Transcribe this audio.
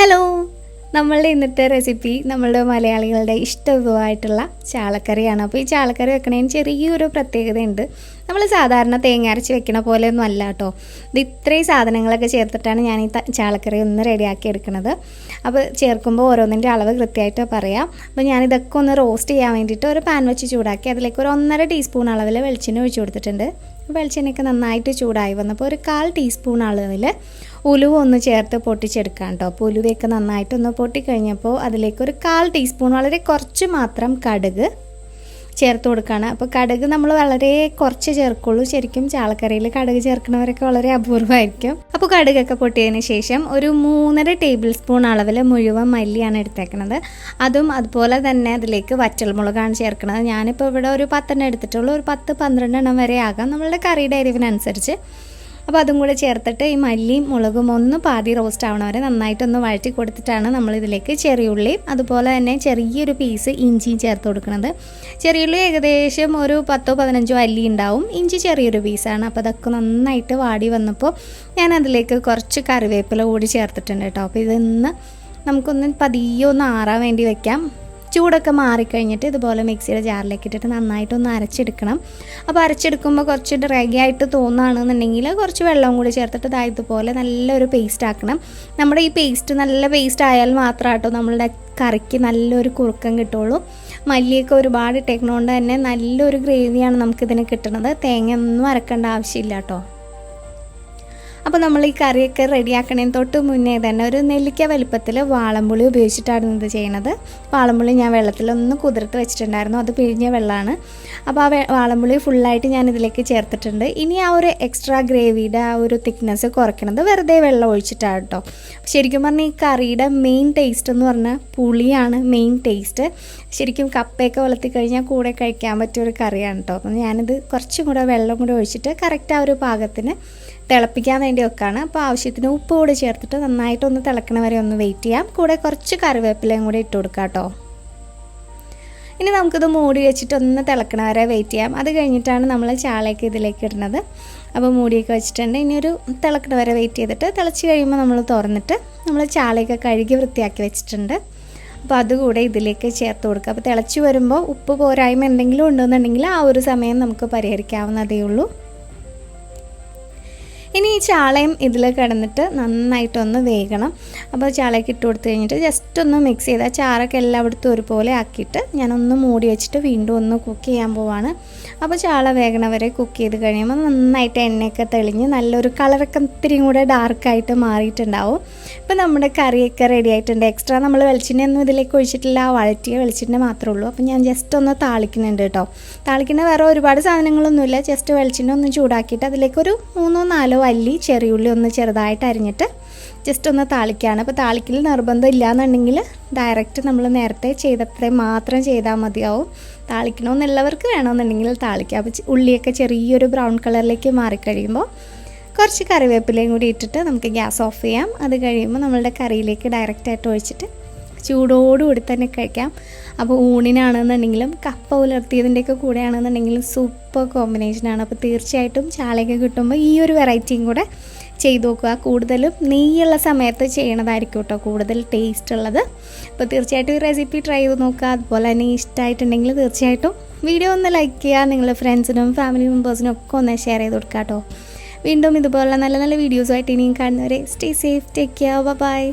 Hello, നമ്മളുടെ ഇന്നത്തെ recipe നമ്മളുടെ മലയാളികളുടെ ഇഷ്ടവിഭവമായിട്ടുള്ള ചാളക്കറിയാണ്. അപ്പോൾ ഈ ചാളക്കറി വെക്കണതിന് ചെറിയൊരു പ്രത്യേകതയുണ്ട്. നമ്മൾ സാധാരണ തേങ്ങ അരച്ച് വെക്കണ പോലെ ഒന്നും അല്ല കേട്ടോ. ഇത് ഇത്രയും സാധനങ്ങളൊക്കെ ചേർത്തിട്ടാണ് ഞാൻ ഈ ചാളക്കറി ഒന്ന് റെഡിയാക്കി എടുക്കുന്നത്. അപ്പോൾ ചേർക്കുമ്പോൾ ഓരോന്നിൻ്റെ അളവ് കൃത്യമായിട്ട് പറയാം. അപ്പോൾ ഞാനിതൊക്കെ ഒന്ന് റോസ്റ്റ് ചെയ്യാൻ വേണ്ടിയിട്ട് ഒരു പാൻ വെച്ച് ചൂടാക്കി അതിലേക്ക് ഒരു 1.5 ടീസ്പൂൺ അളവിൽ വെളിച്ചെണ്ണ ഒഴിച്ച് കൊടുത്തിട്ടുണ്ട്. വെളിച്ചെണ്ണയൊക്കെ നന്നായിട്ട് ചൂടായി വന്നപ്പോൾ ഒരു 1/4 ടീസ്പൂൺ അളവിൽ ഉലുവ ഒന്ന് ചേർത്ത് പൊട്ടിച്ചെടുക്കാം കേട്ടോ. അപ്പോൾ ഉലുവയൊക്കെ നന്നായിട്ടൊന്ന് പൊട്ടിക്കഴിഞ്ഞപ്പോൾ അതിലേക്ക് ഒരു 1/4 ടീസ്പൂൺ വളരെ കുറച്ച് മാത്രം കടുക് ചേർത്ത് കൊടുക്കുകയാണ്. അപ്പോൾ കടുക് നമ്മൾ വളരെ കുറച്ച് ചേർക്കുള്ളൂ. ശരിക്കും ചാളക്കറിയിൽ കടുക് ചേർക്കുന്നവരൊക്കെ വളരെ അപൂർവമായിരിക്കും. അപ്പോൾ കടുകൊക്കെ പൊട്ടിയതിന് ശേഷം ഒരു 3.5 ടേബിൾ സ്പൂൺ അളവിൽ മുഴുവൻ മല്ലിയാണ് എടുത്തേക്കുന്നത്. അതും അതുപോലെ തന്നെ അതിലേക്ക് വറ്റൽമുളകാണ് ചേർക്കുന്നത്. ഞാനിപ്പോൾ ഇവിടെ ഒരു 10 എടുത്തിട്ടുള്ളൂ. ഒരു 10-12 വരെ ആകാം നമ്മളുടെ കറിയുടെ എരിവിനനുസരിച്ച്. അപ്പോൾ അതും കൂടെ ചേർത്തിട്ട് ഈ മല്ലിയും മുളകും ഒന്ന് പാതി റോസ്റ്റ് ആവണ വരെ നന്നായിട്ടൊന്ന് വഴറ്റി കൊടുത്തിട്ടാണ് നമ്മളിതിലേക്ക് ചെറിയുള്ളിയും അതുപോലെ തന്നെ ചെറിയൊരു പീസ് ഇഞ്ചിയും ചേർത്ത് കൊടുക്കുന്നത്. ചെറിയുള്ളി ഏകദേശം ഒരു 10-15 അല്ലി ഉണ്ടാവും. ഇഞ്ചി ചെറിയൊരു പീസാണ്. അപ്പോൾ അതൊക്കെ നന്നായിട്ട് വാടി വന്നപ്പോൾ ഞാൻ അതിലേക്ക് കുറച്ച് കറിവേപ്പില കൂടി ചേർത്തിട്ടുണ്ട് കേട്ടോ. അപ്പോൾ ഇതൊന്ന് നമുക്കൊന്ന് പതിയെ ഒന്ന് ആറാൻ വേണ്ടി വെക്കാം. ചൂടൊക്കെ മാറിക്കഴിഞ്ഞിട്ട് ഇതുപോലെ മിക്സിയുടെ ജാറിലേക്ക് ഇട്ടിട്ട് നന്നായിട്ടൊന്ന് അരച്ചെടുക്കണം. അപ്പോൾ അരച്ചെടുക്കുമ്പോൾ കുറച്ച് ഡ്രൈ ആയിട്ട് തോന്നുകയാണെന്നുണ്ടെങ്കിൽ കുറച്ച് വെള്ളം കൂടി ചേർത്തിട്ട് ഇതുപോലെ നല്ലൊരു പേസ്റ്റ് ആക്കണം. നമ്മുടെ ഈ പേസ്റ്റ് നല്ല പേസ്റ്റ് ആയാൽ മാത്രമേ കേട്ടോ നമ്മളുടെ കറിക്ക് നല്ലൊരു കുറുക്കം കിട്ടുള്ളൂ. മല്ലിയൊക്കെ ഒരുപാട് ഇട്ടേക്കണോണ്ട് തന്നെ നല്ലൊരു ഗ്രേവിയാണ് നമുക്കിതിന് കിട്ടുന്നത്. തേങ്ങ ഒന്നും അരക്കേണ്ട ആവശ്യമില്ല കേട്ടോ. അപ്പോൾ നമ്മൾ ഈ കറിയൊക്കെ റെഡിയാക്കണേന് തൊട്ട് മുന്നേ തന്നെ ഒരു നെല്ലിക്ക വലിപ്പത്തിൽ വാളംപുളി ഉപയോഗിച്ചിട്ടാണ് ഇത് ചെയ്യുന്നത്. വാളംപുളി ഞാൻ വെള്ളത്തിലൊന്ന് കുതിർത്ത് വെച്ചിട്ടുണ്ടായിരുന്നു. അത് പിഴിഞ്ഞ വെള്ളമാണ്. അപ്പോൾ ആ വാളംപുളി ഫുള്ളായിട്ട് ഞാൻ ഇതിലേക്ക് ചേർത്തിട്ടുണ്ട്. ഇനി ആ ഒരു എക്സ്ട്രാ ഗ്രേവിയുടെ ആ ഒരു തിക്നെസ് കുറയ്ക്കണത് വെറുതെ വെള്ളം ഒഴിച്ചിട്ടാണ് കേട്ടോ. ശരിക്കും പറഞ്ഞാൽ ഈ കറിയുടെ മെയിൻ ടേസ്റ്റ് എന്ന് പറഞ്ഞാൽ പുളിയാണ് മെയിൻ ടേസ്റ്റ്. ശരിക്കും കപ്പയൊക്കെ വളർത്തി കഴിഞ്ഞാൽ കൂടെ കഴിക്കാൻ പറ്റിയൊരു കറിയാണ് കേട്ടോ. അപ്പം ഞാനിത് കുറച്ചും കൂടെ വെള്ളം കൂടെ ഒഴിച്ചിട്ട് കറക്റ്റ് ആ ഒരു പാകത്തിന് തിളപ്പിക്കാൻ വേണ്ടി വെക്കാണ്. അപ്പോൾ ആവശ്യത്തിന് ഉപ്പ് കൂടി ചേർത്തിട്ട് നന്നായിട്ടൊന്ന് തിളക്കണ വരെ ഒന്ന് വെയിറ്റ് ചെയ്യാം. കൂടെ കുറച്ച് കറിവേപ്പിലയും കൂടി ഇട്ട് കൊടുക്കാം കേട്ടോ. ഇനി നമുക്കിത് മൂടി വെച്ചിട്ട് ഒന്ന് തിളക്കണ വരെ വെയിറ്റ് ചെയ്യാം. അത് കഴിഞ്ഞിട്ടാണ് നമ്മൾ ചാളയൊക്കെ ഇതിലേക്ക് ഇടുന്നത്. അപ്പോൾ മൂടിയൊക്കെ വെച്ചിട്ടുണ്ട്. ഇനി ഒരു തിളക്കണ വരെ വെയിറ്റ് ചെയ്തിട്ട് തിളച്ച് കഴിയുമ്പോൾ നമ്മൾ തുറന്നിട്ട് നമ്മൾ ചാളയൊക്കെ കഴുകി വൃത്തിയാക്കി വെച്ചിട്ടുണ്ട്. അപ്പോൾ അതുകൂടെ ഇതിലേക്ക് ചേർത്ത് കൊടുക്കുക. അപ്പോൾ തിളച്ച് വരുമ്പോൾ ഉപ്പ് പോരായ്മ എന്തെങ്കിലും ഉണ്ടെന്നുണ്ടെങ്കിൽ ആ ഒരു സമയം നമുക്ക് പരിഹരിക്കാവുന്നതേ ഉള്ളൂ. ഇനി ഈ ചാളയും ഇതിൽ കിടന്നിട്ട് നന്നായിട്ടൊന്ന് വേകണം. അപ്പോൾ ചാളയൊക്കെ ഇട്ട് കൊടുത്തു കഴിഞ്ഞിട്ട് ജസ്റ്റ് ഒന്ന് മിക്സ് ചെയ്താൽ ചാറൊക്കെ എല്ലായിടത്തും ഒരുപോലെ ആക്കിയിട്ട് ഞാനൊന്ന് മൂടി വെച്ചിട്ട് വീണ്ടും ഒന്ന് കുക്ക് ചെയ്യാൻ പോവാണ്. അപ്പോൾ ചാള വേഗണ വരെ കുക്ക് ചെയ്ത് കഴിയുമ്പോൾ നന്നായിട്ട് എണ്ണയൊക്കെ തെളിഞ്ഞ് നല്ലൊരു കളറൊക്കെ ഇത്തിരിയും കൂടെ ഡാർക്കായിട്ട് മാറിയിട്ടുണ്ടാവും. ഇപ്പോൾ നമ്മുടെ കറിയൊക്കെ റെഡി ആയിട്ടുണ്ട്. എക്സ്ട്രാ നമ്മൾ വെളിച്ചെണ്ണയൊന്നും ഇതിലേക്ക് ഒഴിച്ചിട്ടില്ല. വഴറ്റിയ വെളിച്ചെണ്ണ മാത്രമേ ഉള്ളൂ. അപ്പോൾ ഞാൻ ജസ്റ്റ് ഒന്ന് താളിക്കുന്നുണ്ട് കേട്ടോ. താളിക്കുന്ന വേറെ ഒരുപാട് സാധനങ്ങളൊന്നുമില്ല. ജസ്റ്റ് വെളിച്ചെണ്ണ ഒന്ന് ചൂടാക്കിയിട്ട് അതിലേക്കൊരു 3-4 അല്ലി ചെറിയുള്ളി ഒന്ന് ചെറുതായിട്ട് അരിഞ്ഞിട്ട് ജസ്റ്റ് ഒന്ന് താളിക്കുകയാണ്. അപ്പോൾ താളിക്കൽ നിർബന്ധം ഇല്ലയെന്നുണ്ടെങ്കിൽ ഡയറക്റ്റ് നമ്മൾ നേരത്തെ ചെയ്തത്രയും മാത്രം ചെയ്താൽ മതിയാവും. താളിക്കണമെന്നുള്ളവർക്ക് വേണമെന്നുണ്ടെങ്കിൽ താളിക്കുക. അപ്പോൾ ഉള്ളിയൊക്കെ ചെറിയൊരു ബ്രൗൺ കളറിലേക്ക് മാറിക്കഴിയുമ്പോൾ കുറച്ച് കറിവേപ്പിലയും കൂടി ഇട്ടിട്ട് നമുക്ക് ഗ്യാസ് ഓഫ് ചെയ്യാം. അത് കഴിയുമ്പോൾ നമ്മളുടെ കറിയിലേക്ക് ഡയറക്റ്റായിട്ട് ഒഴിച്ചിട്ട് ചൂടോടുകൂടി തന്നെ കഴിക്കാം. അപ്പോൾ ഊണിനാണെന്നുണ്ടെങ്കിലും കപ്പ ഉലർത്തിയതിൻ്റെയൊക്കെ കൂടെയാണെന്നുണ്ടെങ്കിലും സൂപ്പർ കോമ്പിനേഷനാണ്. അപ്പോൾ തീർച്ചയായിട്ടും ചാളയൊക്കെ കിട്ടുമ്പോൾ ഈ ഒരു വെറൈറ്റിയും കൂടെ ചെയ്ത് നോക്കുക. കൂടുതലും നെയ്യുള്ള സമയത്ത് ചെയ്യണതായിരിക്കും കേട്ടോ കൂടുതൽ ടേസ്റ്റ് ഉള്ളത്. അപ്പോൾ തീർച്ചയായിട്ടും ഈ റെസിപ്പി ട്രൈ ചെയ്ത് നോക്കുക. അതുപോലെ തന്നെ ഇഷ്ടമായിട്ടുണ്ടെങ്കിൽ തീർച്ചയായിട്ടും വീഡിയോ ഒന്ന് ലൈക്ക് ചെയ്യുക. നിങ്ങളുടെ ഫ്രണ്ട്സിനും ഫാമിലി മെമ്പേഴ്സിനും ഒക്കെ ഒന്ന് ഷെയർ ചെയ്ത് കൊടുക്കുക കേട്ടോ. വീണ്ടും ഇതുപോലുള്ള നല്ല നല്ല വീഡിയോസുമായിട്ട് ഇനിയും കാണുന്നവരെ stay safe, take care, by.